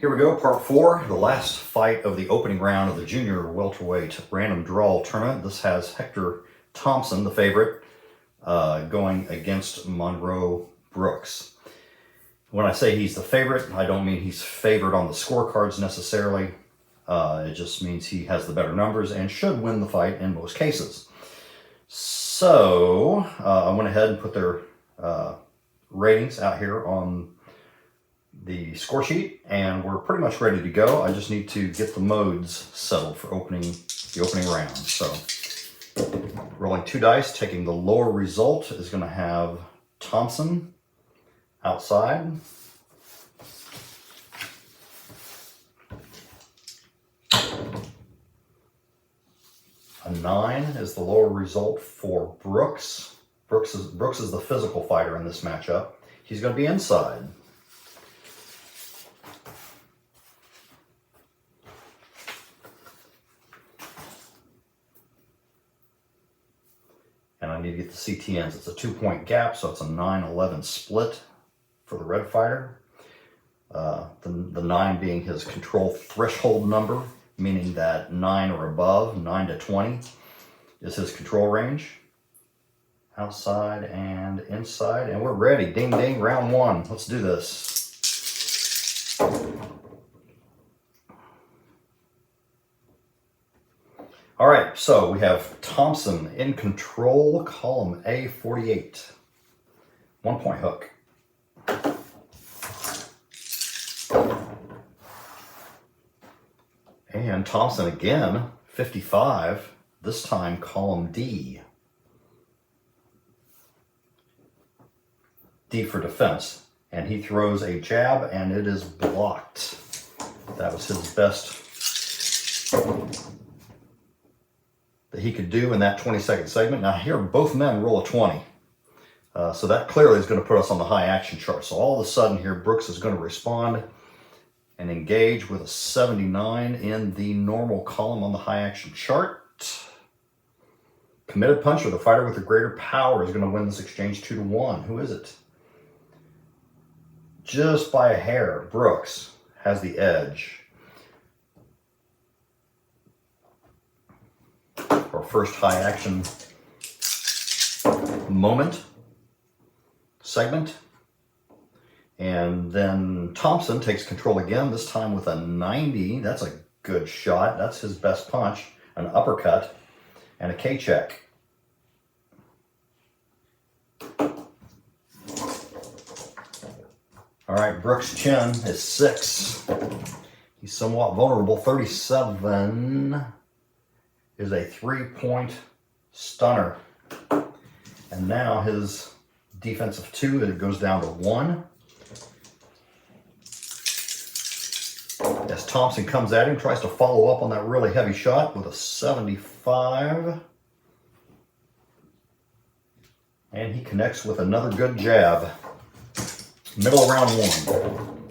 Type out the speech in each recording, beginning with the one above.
Here we go, part 4, the last fight of the opening round of the junior welterweight random draw tournament. This has Hector Thompson, the favorite, going against Monroe Brooks. When I say he's the favorite, I don't mean he's favored on the scorecards necessarily. It just means he has the better numbers and should win the fight in most cases. So I went ahead and put their ratings out here on the score sheet, and we're pretty much ready to go. I just need to get the modes settled for the opening round. So rolling 2 dice, taking the lower result is going to have Thompson outside. A 9 is the lower result for Brooks. Brooks is the physical fighter in this matchup. He's going to be inside. And I need to get the CTNs. It's a 2-point gap, so it's a 9-11 split for the red fighter. The 9 being his control threshold number, meaning that 9 or above, 9 to 20, is his control range. Outside and inside, and we're ready. Ding, ding, round 1. Let's do this. All right, so we have Thompson in control, column A, 48. 1-point hook. And Thompson again, 55, this time column D. D for defense. And he throws a jab, and it is blocked. That was his best that he could do in that 20-second segment. Now here, both men roll a 20. So that clearly is going to put us on the high action chart. So all of a sudden here, Brooks is going to respond and engage with a 79 in the normal column on the high action chart. Committed puncher, the fighter with the greater power, is going to win this exchange 2-1. Who is it? Just by a hair, Brooks has the edge. Our first high action segment. And then Thompson takes control again, this time with a 90. That's a good shot. That's his best punch. An uppercut and a K-check. All right, Brooks' chin is 6. He's somewhat vulnerable. 37 is a 3-point stunner. And now his defensive 2, it goes down to 1. As Thompson comes at him, tries to follow up on that really heavy shot with a 75. And he connects with another good jab. Middle of round 1.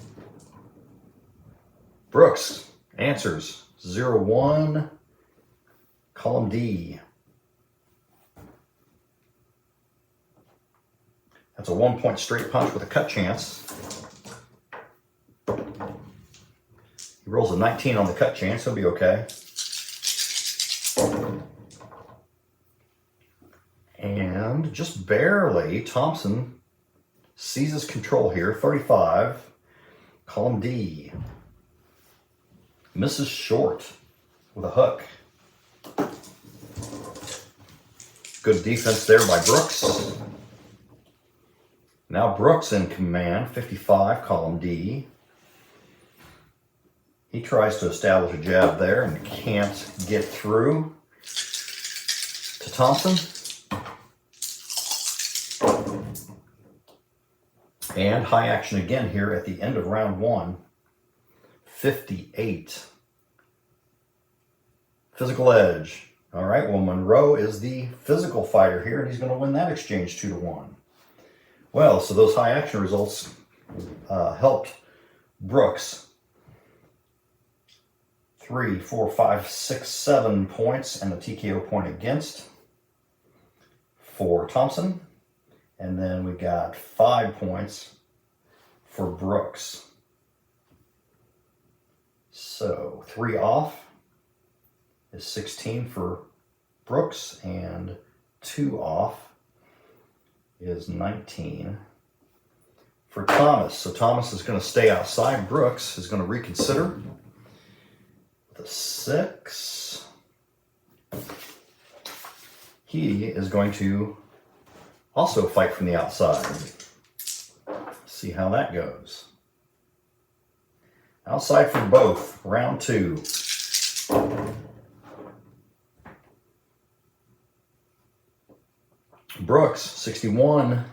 Brooks answers 0-1, column D. That's a 1-point straight punch with a cut chance. He rolls a 19 on the cut chance, he'll be okay. And just barely, Thompson seizes control here, 35, column D. Misses short with a hook. Good defense there by Brooks. Now Brooks in command, 55, column D. He tries to establish a jab there and can't get through to Thompson. And high action again here at the end of round 1. 58. Physical edge. All right, well, Monroe is the physical fighter here, and he's going to win that exchange 2-1. Well, so those high action results helped Brooks. 3, 4, 5, 6, 7 points, and a TKO point against for Thompson. And then we got 5 points for Brooks. So 3 off is 16 for Brooks, and 2 off is 19 for Thomas. So Thomas is going to stay outside. Brooks is going to reconsider with a 6. He is going to also fight from the outside. See how that goes. Outside for both, round 2. Brooks, 61.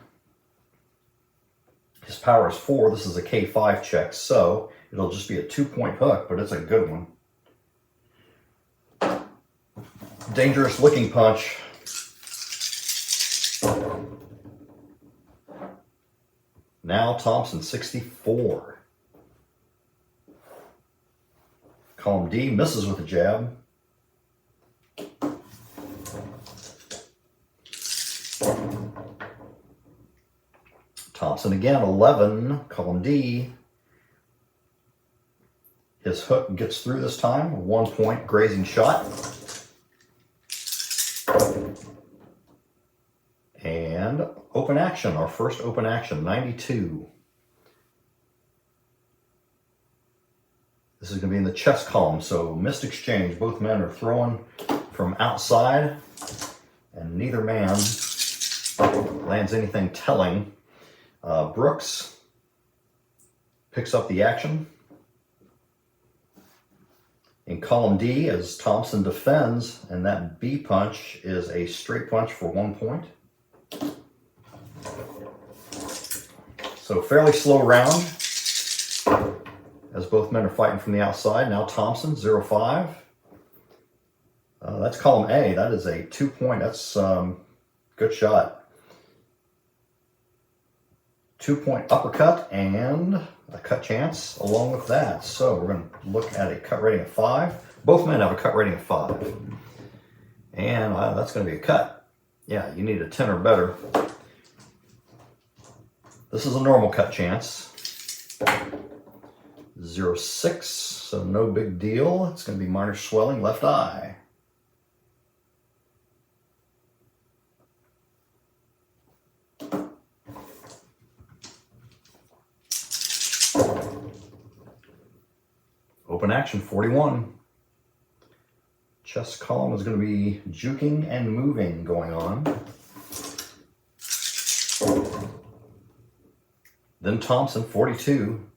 His power is 4. This is a K5 check, so it'll just be a 2-point hook, but it's a good one. Dangerous looking punch. Now Thompson, 64. Column D misses with a jab. Thompson again, 11. Column D. His hook gets through this time. A 1-point grazing shot. And open action, our first open action, 92. This is going to be in the chest column, so missed exchange. Both men are throwing from outside, and neither man lands anything telling. Brooks picks up the action. In column D, as Thompson defends, and that B punch is a straight punch for 1 point. So fairly slow round as both men are fighting from the outside. Now Thompson, 0-5. That's column A. That is a 2-point. That's good shot. 2-point uppercut and a cut chance along with that. So we're going to look at a cut rating of 5. Both men have a cut rating of 5. And that's going to be a cut. Yeah, you need a 10 or better. This is a normal cut chance. 0-6, so no big deal. It's going to be minor swelling, left eye. Open action, 41. Chest column is going to be juking and moving going on. Then Thompson, 42.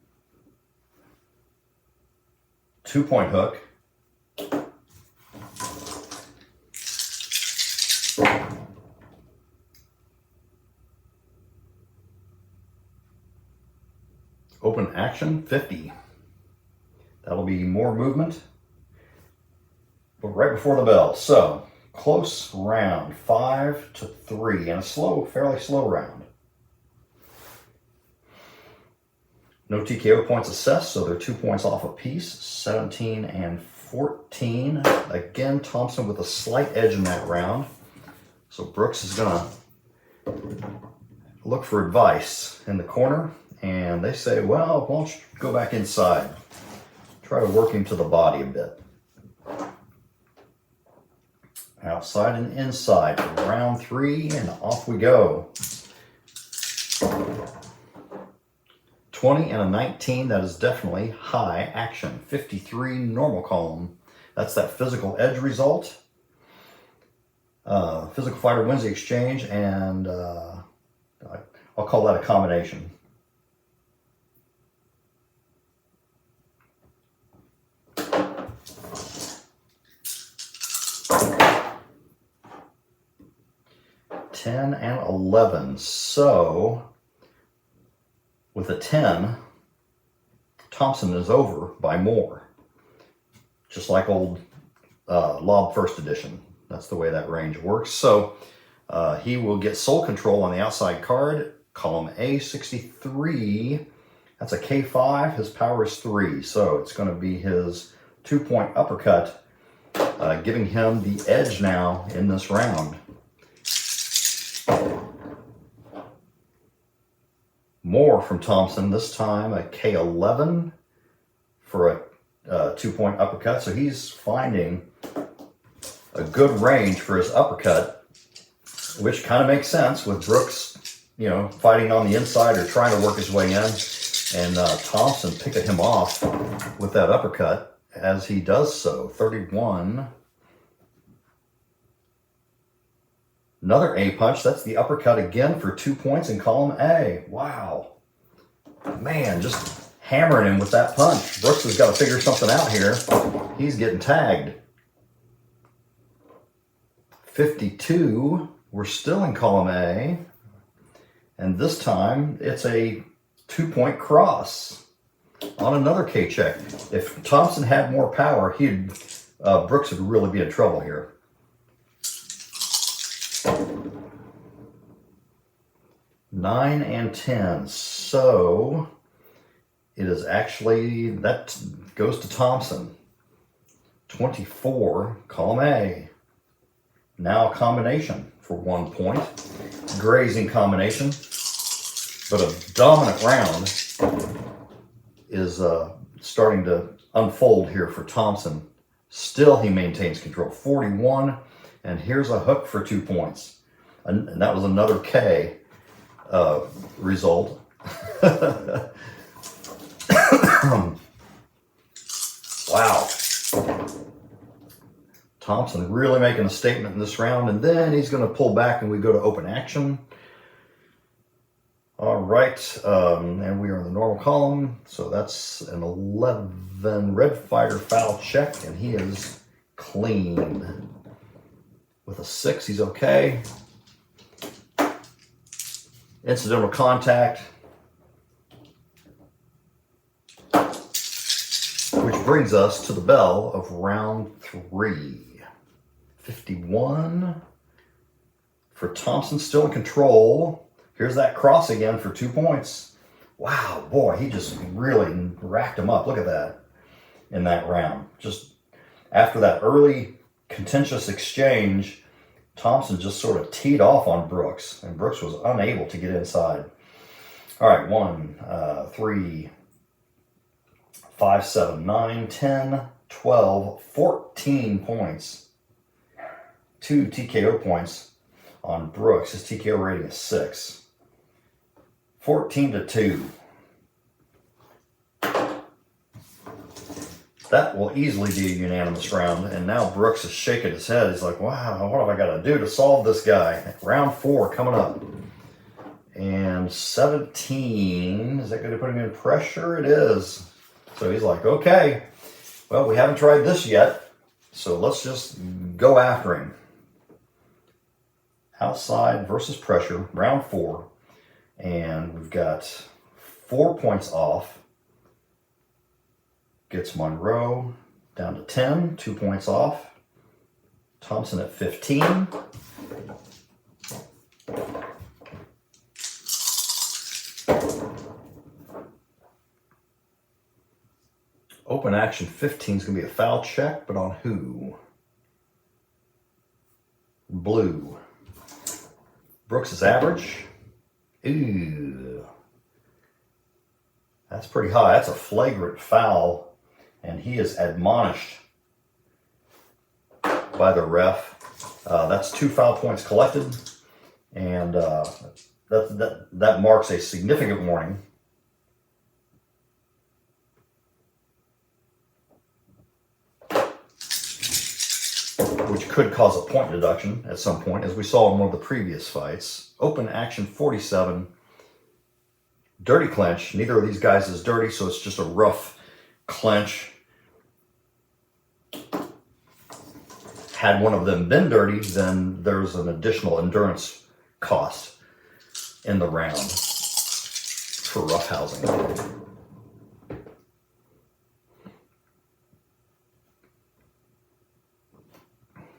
2-point hook. Open action, 50. That'll be more movement, but right before the bell. So close round, 5-3, and a slow, fairly slow round. No TKO points assessed, so they're 2 points off apiece, 17 and 14. Again, Thompson with a slight edge in that round. So Brooks is gonna look for advice in the corner, and they say, well, why don't you go back inside? Try to work him to the body a bit. Outside and inside for round 3, and off we go. 20 and a 19, that is definitely high action. 53 normal column. That's that physical edge result. Physical fighter wins the exchange, and I'll call that a combination. $10 and $11. So with a 10, Thompson is over by more. Just like old LOB first edition. That's the way that range works. So he will get sole control on the outside card. Column A, 63. That's a K5. His power is 3. So it's going to be his 2-point uppercut, giving him the edge now in this round. More from Thompson, this time a K11 for a 2-point uppercut, so he's finding a good range for his uppercut, which kind of makes sense with Brooks, you know, fighting on the inside or trying to work his way in, and Thompson picking him off with that uppercut as he does so. 31. Another A punch. That's the uppercut again for 2 points in column A. Wow. Man, just hammering him with that punch. Brooks has got to figure something out here. He's getting tagged. 52. We're still in column A. And this time, it's a 2-point cross on another K check. If Thompson had more power, Brooks would really be in trouble here. 9 and 10. So it is actually, that goes to Thompson. 24, column A. Now a combination for 1 point. Grazing combination. But a dominant round is starting to unfold here for Thompson. Still he maintains control. 41. And here's a hook for 2 points. And that was another K result. Wow. Thompson really making a statement in this round. And then he's going to pull back and we go to open action. All right. And we are in the normal column. So that's an 11 red fighter foul check. And he is clean. With a 6, he's okay. Incidental contact. Which brings us to the bell of round 3. 51. For Thompson, still in control. Here's that cross again for 2 points. Wow, boy, he just really racked him up. Look at that in that round. Just after that early contentious exchange, Thompson just sort of teed off on Brooks, and Brooks was unable to get inside. All right, 1, 3, 5, 7, 9, 10, 12, 14 points. 2 TKO points on Brooks. His TKO rating is 6. 14-2. That will easily be a unanimous round. And now Brooks is shaking his head. He's like, wow, what have I got to do to solve this guy? Round 4 coming up. And 17. Is that going to put him in pressure? It is. So he's like, okay, well, we haven't tried this yet. So let's just go after him. Outside versus pressure, round 4. And we've got 4 points off. Gets Monroe down to 10, 2 points off. Thompson at 15. Open action 15 is going to be a foul check, but on who? Blue. Brooks is average. Ooh. That's pretty high. That's a flagrant foul. And he is admonished by the ref. That's 2 foul points collected. And that marks a significant warning. Which could cause a point deduction at some point, as we saw in one of the previous fights. Open action 47. Dirty clinch. Neither of these guys is dirty, so it's just a rough clinch. Had one of them been dirty, then there's an additional endurance cost in the round for roughhousing.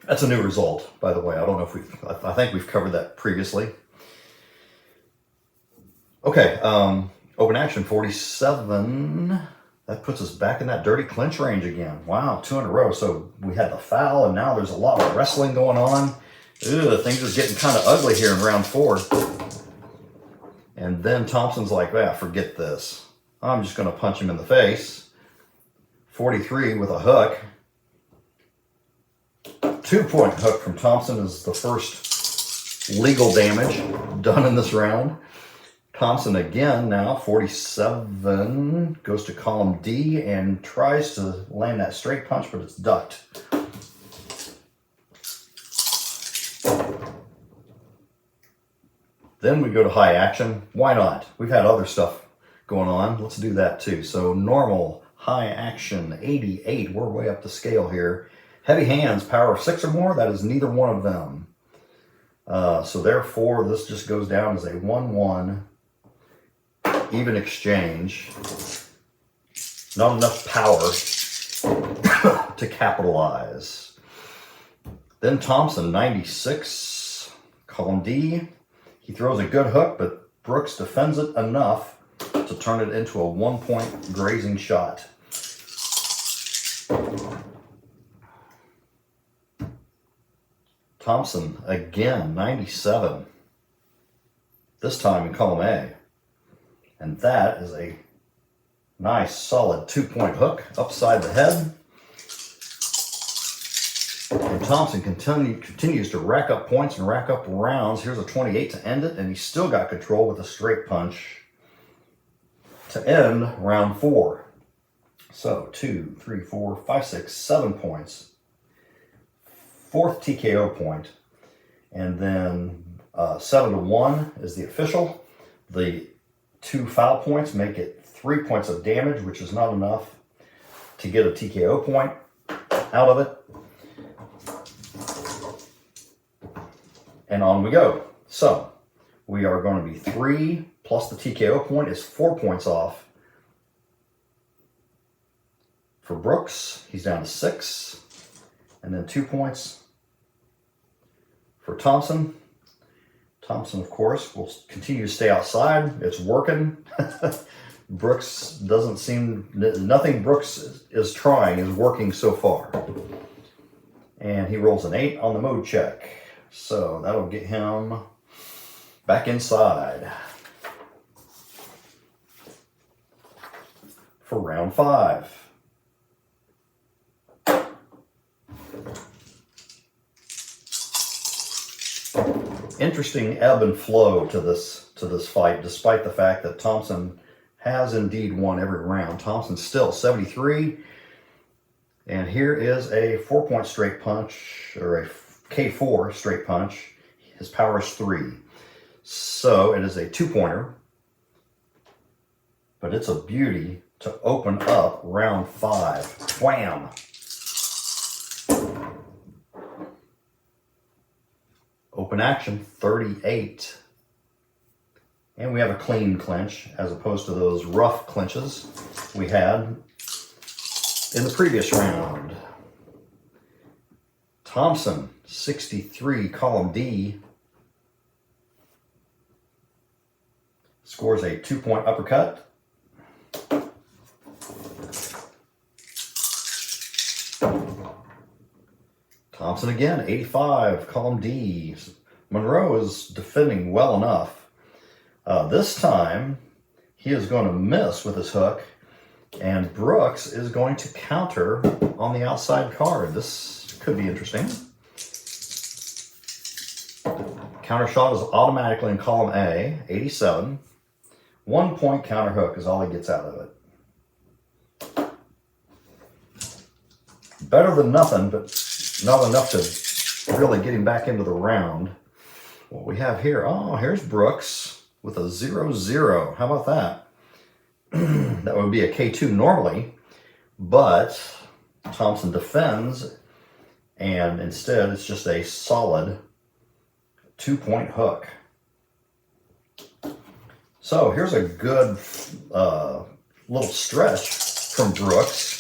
That's a new result, by the way. I don't know if I think we've covered that previously. Okay, open action 47. That puts us back in that dirty clinch range again. Wow, 2 in a row. So we had the foul, and now there's a lot of wrestling going on. Ugh, things are getting kind of ugly here in round 4. And then Thompson's like, forget this. I'm just going to punch him in the face. 43 with a hook. 2-point hook from Thompson is the first legal damage done in this round. Thompson again now, 47, goes to column D and tries to land that straight punch, but it's ducked. Then we go to high action. Why not? We've had other stuff going on. Let's do that too. So normal, high action, 88. We're way up the scale here. Heavy hands, power of 6 or more. That is neither one of them. So therefore, this just goes down as a 1-1. Even exchange. Not enough power to capitalize. Then Thompson, 96, column D. He throws a good hook, but Brooks defends it enough to turn it into a 1-point grazing shot. Thompson, again, 97. This time in column A. And that is a nice, solid 2-point hook upside the head. And Thompson continues to rack up points and rack up rounds. Here's a 28 to end it, and he's still got control with a straight punch to end round 4. So 2, 3, 4, 5, 6, 7 points. 4th TKO point. And then 7-1 is the official. The 2 foul points make it 3 points of damage, which is not enough to get a TKO point out of it. And on we go. So we are going to be 3 plus the TKO point is 4 points off. For Brooks, he's down to 6. And then 2 points for Thompson. Thompson, of course, will continue to stay outside. It's working. Brooks doesn't seem, nothing Brooks is trying is working so far. And he rolls an 8 on the mode check. So that'll get him back inside for round 5. Interesting ebb and flow to this fight, despite the fact that Thompson has indeed won every round. Thompson's still 73, and here is a 4-point straight punch, or a K4 straight punch. His power is 3, so it is a 2-pointer, but it's a beauty to open up round 5. Wham! Open action, 38. And we have a clean clinch as opposed to those rough clinches we had in the previous round. Thompson, 63, column D, scores a 2-point uppercut. Thompson again, 85, column D. Monroe is defending well enough. This time, he is going to miss with his hook, and Brooks is going to counter on the outside card. This could be interesting. Counter shot is automatically in column A, 87. 1-point counter hook is all he gets out of it. Better than nothing, but not enough to really get him back into the round. What we have here, oh, here's Brooks with a 0-0. How about that? That would be a K2 normally, but Thompson defends, and instead it's just a solid 2-point hook. So here's a good little stretch from Brooks.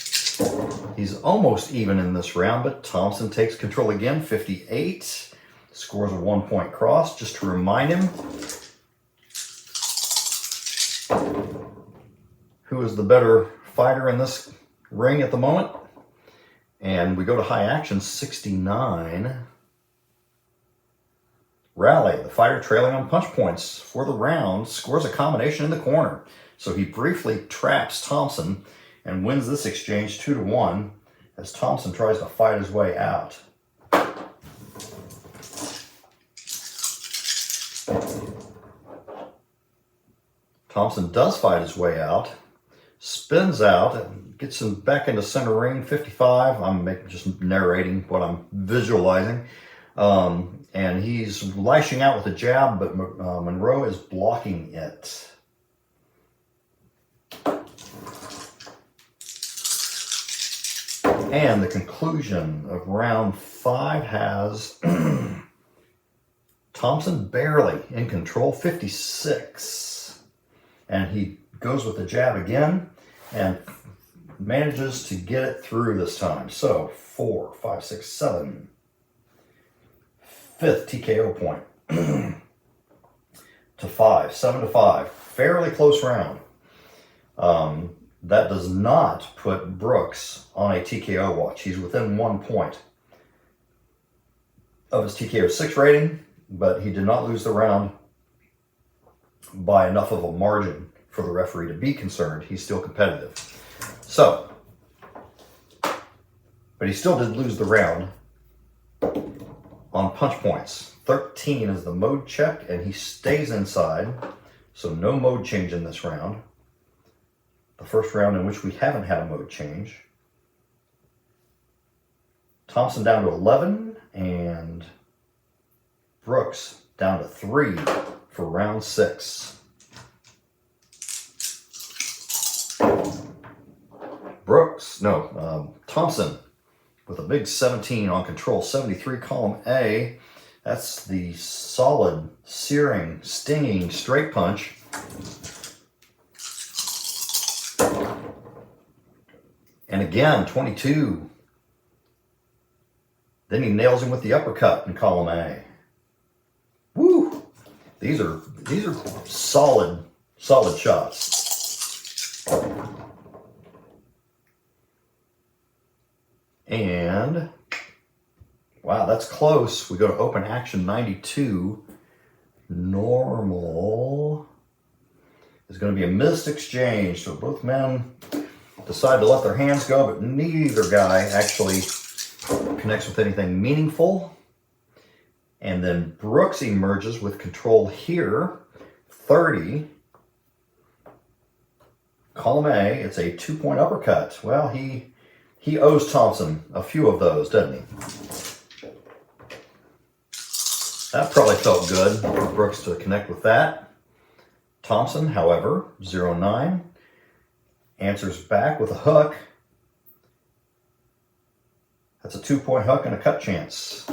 He's almost even in this round, but Thompson takes control again, 58. Scores a 1-point cross, just to remind him who is the better fighter in this ring at the moment. And we go to high action, 69. Rally, the fighter trailing on punch points for the round, scores a combination in the corner. So he briefly traps Thompson, and wins this exchange 2-1 as Thompson tries to fight his way out. Thompson does fight his way out, spins out, and gets him back into center ring, 55. I'm just narrating what I'm visualizing. And he's lashing out with a jab, but Monroe is blocking it. And the conclusion of round 5 has Thompson barely in control, 56. And he goes with the jab again and manages to get it through this time. So 4, 5, 6, 7. 5th TKO point to 5, 7-5. Fairly close round. That does not put Brooks on a TKO watch. He's within 1 point of his TKO 6 rating, but he did not lose the round by enough of a margin for the referee to be concerned. He's still competitive. So, but he still did lose the round on punch points. 13 is the mode check, and he stays inside, so no mode change in this round. The first round in which we haven't had a mode change. Thompson down to 11, and Brooks down to 3 for round 6. Thompson with a big 17 on control, 73 column A. That's the solid, searing, stinging straight punch. And again, 22. Then he nails him with the uppercut in column A. Woo! These are solid shots. And wow, that's close. We go to open action 92. Normal is going to be a missed exchange. So both men decide to let their hands go, but neither guy actually connects with anything meaningful. And then Brooks emerges with control here, 30. Column A, it's a 2-point uppercut. Well, he owes Thompson a few of those, doesn't he? That probably felt good for Brooks to connect with that. Thompson, however, 0-9, answers back with a hook. That's a 2-point hook and a cut chance.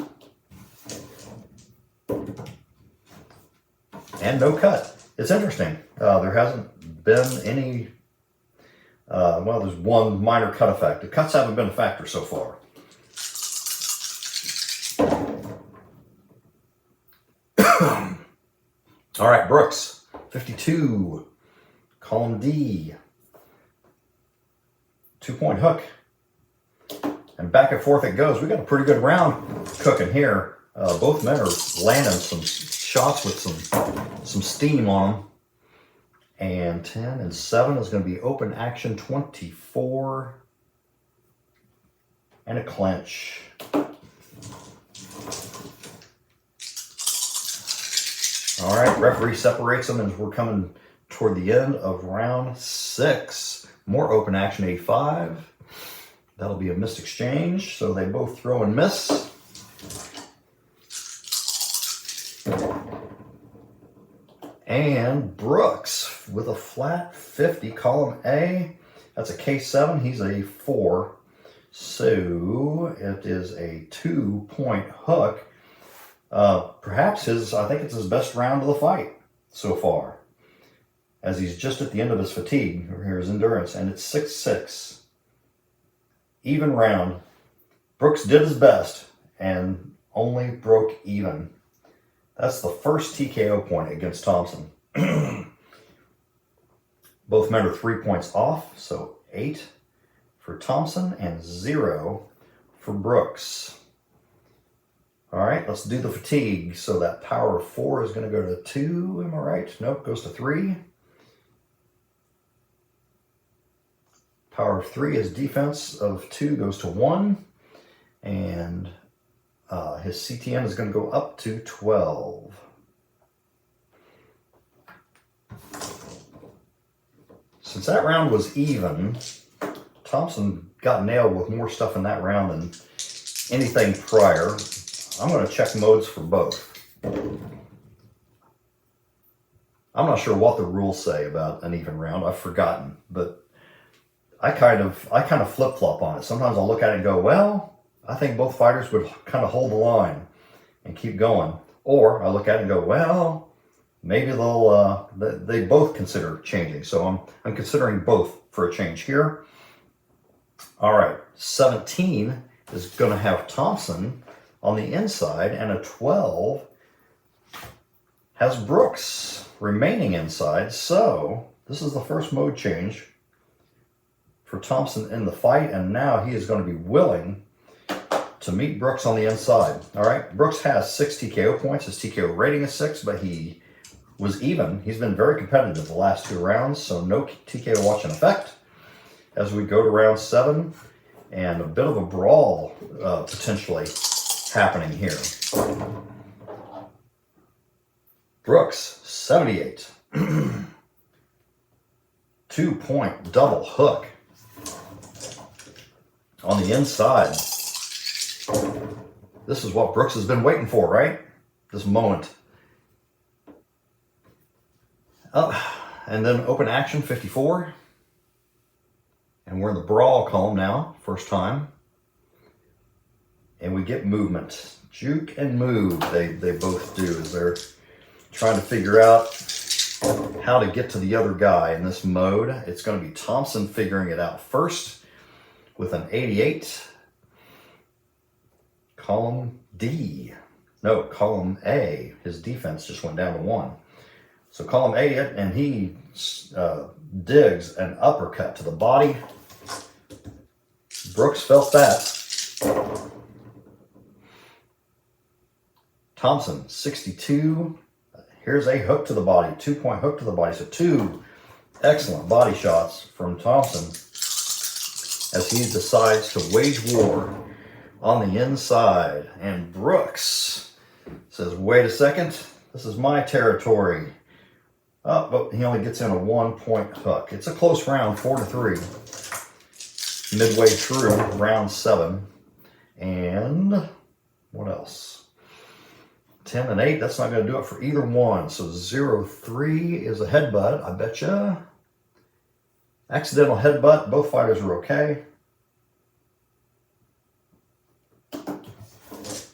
And no cut. It's interesting. There hasn't been any, there's one minor cut effect. The cuts haven't been a factor so far. All right, Brooks, 52, column D, 2-point hook, and back and forth it goes. We got a pretty good round cooking here. Both men are landing some shots with some steam on them. And 10 and 7 is going to be open action 24 and a clinch. All right, referee separates them as we're coming toward the end of round 6. More open action 85. That'll be a missed exchange, so they both throw and miss. And Brooks with a flat 50, column A. That's a K7, he's a 4. So it is a 2-point hook. Perhaps I think it's his best round of the fight so far, as he's just at the end of his fatigue, or his endurance, and it's 6-6. Even round. Brooks did his best and only broke even. That's the first TKO point against Thompson. Both men are 3 points off, so 8 for Thompson and 0 for Brooks. All right, let's do the fatigue. So that power of 4 is going to go to 2, am I right? Nope, goes to 3. Power of 3, his defense of 2 goes to 1. And his CTN is going to go up to 12. Since that round was even, Thompson got nailed with more stuff in that round than anything prior. I'm going to check modes for both. I'm not sure what the rules say about an even round. I've forgotten, but I kind of flip-flop on it. Sometimes I'll look at it and go, well, I think both fighters would kind of hold the line and keep going. Or I look at it and go, well, maybe they both consider changing. So I'm considering both for a change here. All right, 17 is going to have Thompson on the inside, and a 12 has Brooks remaining inside. So this is the first mode change for Thompson in the fight, and now he is going to be willing to meet Brooks on the inside. All right, Brooks has 6 TKO points. His TKO rating is 6, but he was even. He's been very competitive the last 2 rounds, so no TKO watch in effect. As we go to round 7, and a bit of a brawl potentially happening here. Brooks, 78. 2-point double hook on the inside. This is what Brooks has been waiting for, right? This moment. And then open action, 54. And we're in the brawl column now, first time. And we get movement. Juke and move, they both do, as they're trying to figure out how to get to the other guy in this mode. It's going to be Thompson figuring it out first with an 88. Column D. No, column A. His defense just went down to 1. So column A, and he digs an uppercut to the body. Brooks felt that. Thompson, 62. Here's a hook to the body, 2-point hook to the body. So 2 excellent body shots from Thompson as he decides to wage war on the inside. And Brooks says, wait a second, this is my territory. Oh, but he only gets in a 1-point hook. It's a close round, 4-3. Midway through round 7. And what else? 10 and 8, that's not going to do it for either one. So 0-3 is a headbutt, I betcha. Accidental headbutt, both fighters are okay.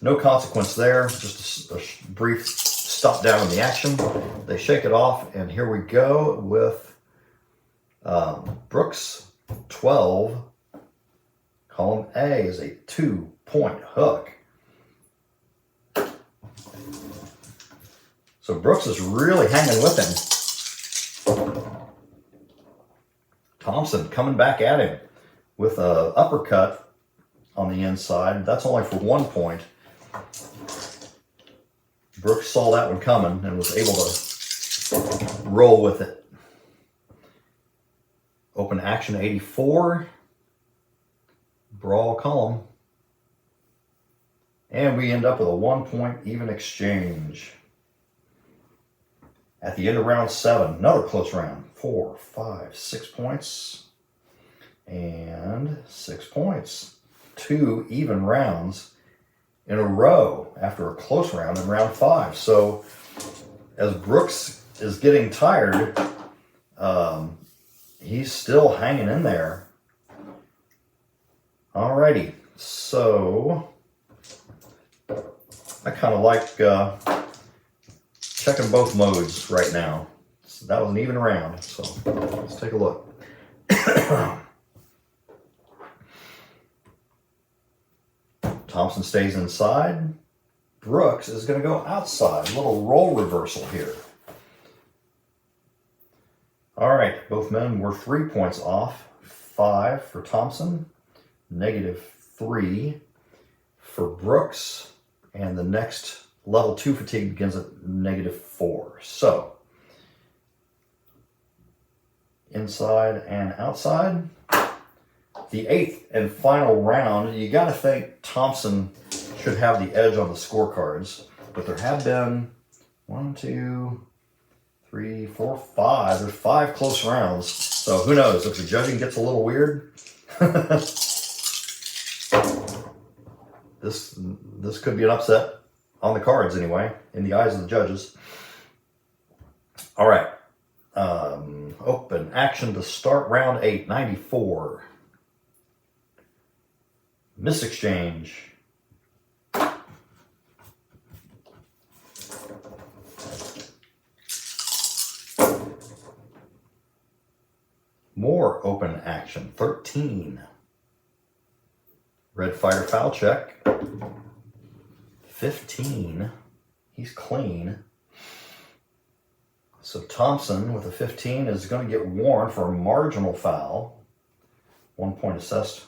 No consequence there, just a brief stop down in the action. They shake it off, and here we go with Brooks, 12. Column A is a 2-point hook. So Brooks is really hanging with him. Thompson coming back at him with an uppercut on the inside. That's only for 1 point. Brooks saw that one coming and was able to roll with it. Open action, 84. Brawl column. And we end up with a 1-point even exchange. At the end of round 7, another close round. 4, 5, 6 points. And 6 points. 2 even rounds in a row after a close round in round 5. So as Brooks is getting tired, he's still hanging in there. Alrighty, so I kind of like checking both modes right now. So that was an even round, so let's take a look. Thompson stays inside. Brooks is going to go outside. A little role reversal here. All right, both men were 3 points off. 5 for Thompson, -3 for Brooks, and the next level 2 fatigue begins at -4. So, inside and outside. The 8th and final round, you got to think Thompson should have the edge on the scorecards, but there have been 1, 2, 3, 4, 5. There's 5 close rounds, so who knows if the judging gets a little weird. This could be an upset on the cards anyway, in the eyes of the judges. All right, open action to start round 8, 94. Miss exchange. More open action, 13. Red fighter foul check, 15. He's clean. So Thompson with a 15 is going to get warned for a marginal foul. 1 point assessed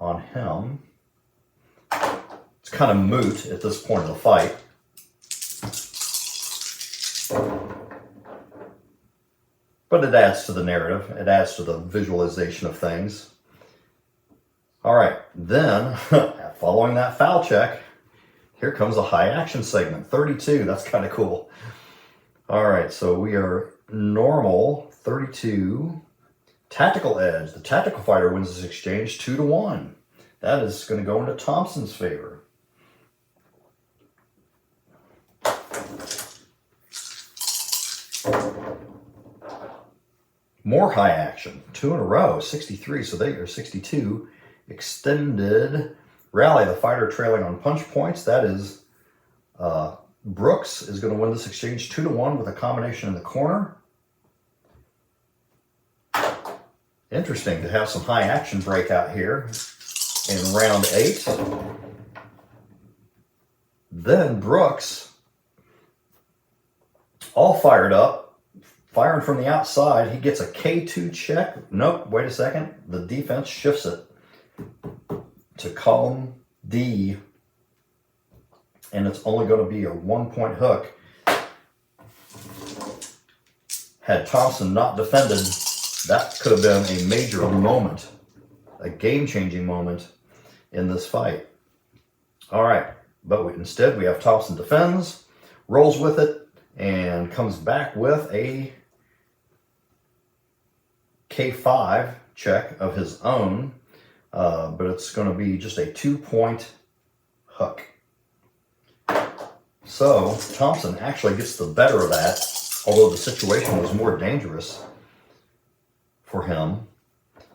on him. It's kind of moot at this point of the fight. But it adds to the narrative. It adds to the visualization of things. All right, then, following that foul check, here comes a high action segment, 32. That's kind of cool. All right, so we are normal, 32. Tactical edge. The tactical fighter wins this exchange 2-1. That is going to go into Thompson's favor. More high action, 2 in a row, 63. So they are 62. Extended rally, the fighter trailing on punch points. That is Brooks is going to win this exchange 2-1 with a combination in the corner. Interesting to have some high action breakout here in round 8. Then Brooks, all fired up, firing from the outside. He gets a K2 check. Nope, wait a second. The defense shifts it to column D, and it's only going to be a 1 point hook. Had Thompson not defended, that could have been a major moment, a game-changing moment in this fight. All right, but instead we have Thompson defends, rolls with it, and comes back with a K5 check of his own, but it's going to be just a 2 point hook. So Thompson actually gets the better of that, although the situation was more dangerous for him.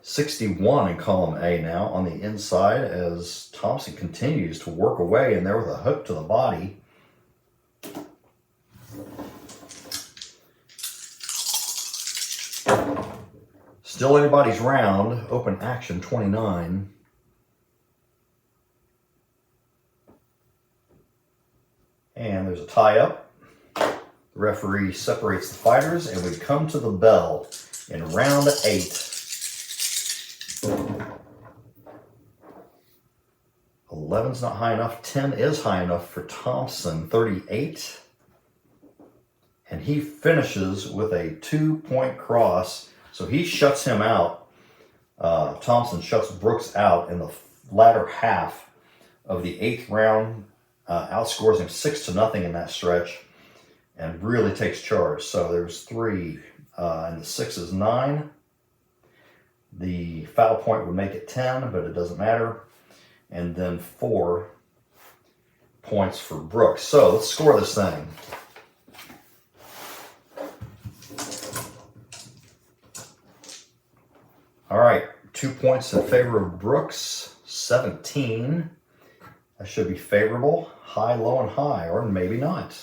61 in column A now on the inside as Thompson continues to work away in there with a hook to the body. Still anybody's round, open action 29. And there's a tie-up. The referee separates the fighters, and we come to the bell in round 8. $11's not high enough. 10 is high enough for Thompson, 38. And he finishes with a 2 point cross. So he shuts him out. Thompson shuts Brooks out in the latter half of the 8th round. Outscores him 6-0 in that stretch and really takes charge. So there's 3 and the 6 is 9. The foul point would make it 10, but it doesn't matter. And then 4 points for Brooks. So let's score this thing. All right, 2 points in favor of Brooks, 17. That should be favorable. High, low, and high, or maybe not.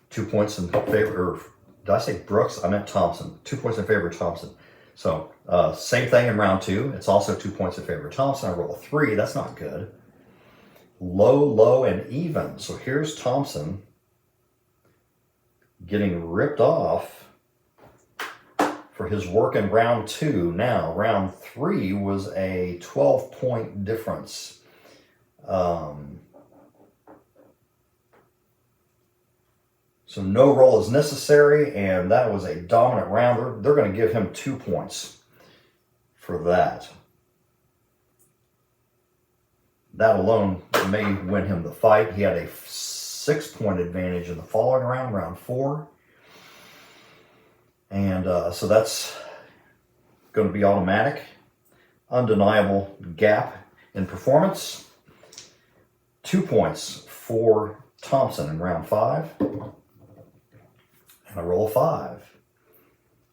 Two points in favor, or did I say Brooks? I meant Thompson. 2 points in favor of Thompson. So same thing in round 2. It's also 2 points in favor of Thompson. I roll a 3. That's not good. Low, low, and even. So here's Thompson getting ripped off for his work in round 2. Now, round 3 was a 12-point difference. So no roll is necessary, and that was a dominant round. They're going to give him 2 points for that. That alone may win him the fight. He had a 6-point advantage in the following round, round 4. And so that's going to be automatic. Undeniable gap in performance. 2 points for Thompson in round 5. And a roll of 5.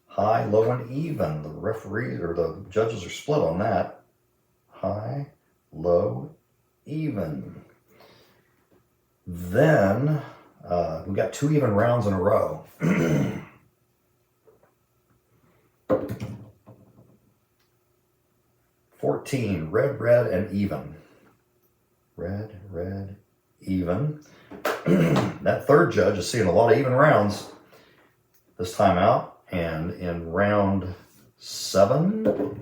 High, low, and even. The referee or the judges are split on that. High, low, even. Then we got 2 even rounds in a row. 14, red, red, and even. Red, red, even. That third judge is seeing a lot of even rounds this time out. And in round 7,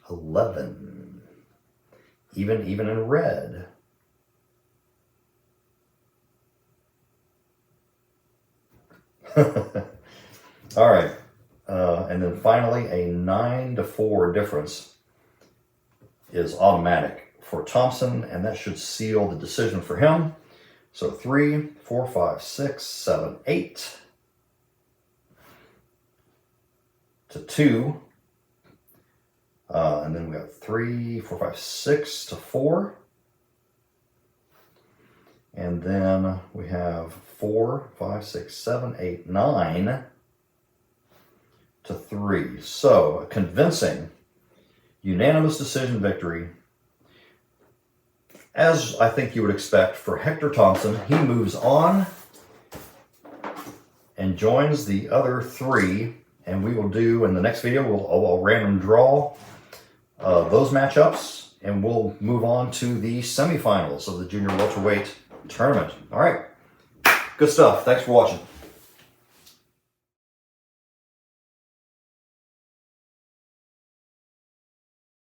11. Even in red. All right. And then finally, a 9-4 difference is automatic for Thompson, and that should seal the decision for him. So 3, 4, 5, 6, 7, 8 to 2. And then we got 3, 4, 5, 6 to 4. And then we have 4, 5, 6, 7, 8, 9 to 3. So a convincing unanimous decision victory, as I think you would expect for Hector Thompson. He moves on and joins the other 3. And we will do, in the next video, I'll random draw those matchups, and we'll move on to the semifinals of the junior welterweight tournament. All right, good stuff. Thanks for watching.